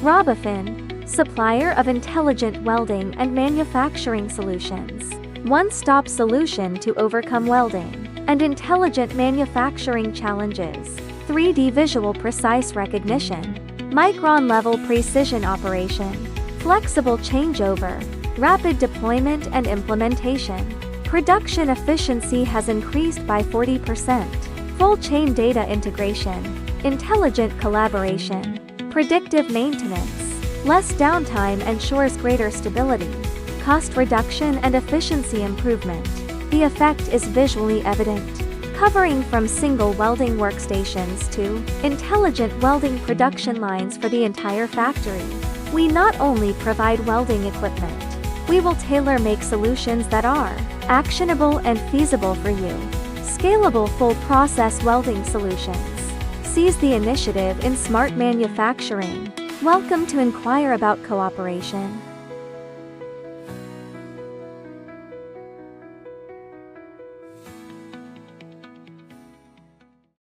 Robofin, supplier of intelligent welding and manufacturing solutions. One-stop solution to overcome welding and intelligent manufacturing challenges. 3D visual precise recognition. Micron-level precision operation. Flexible changeover. Rapid deployment and implementation. Production efficiency has increased by 40%. Full chain data integration. Intelligent collaboration. Predictive maintenance. Less downtime ensures greater stability. Cost reduction and efficiency improvement. The effect is visually evident, covering from single welding workstations to intelligent welding production lines for the entire factory. We not only provide welding equipment, we will tailor-make solutions that are actionable and feasible for you. Scalable full-process welding solutions. Seize the initiative in smart manufacturing. Welcome to inquire about cooperation.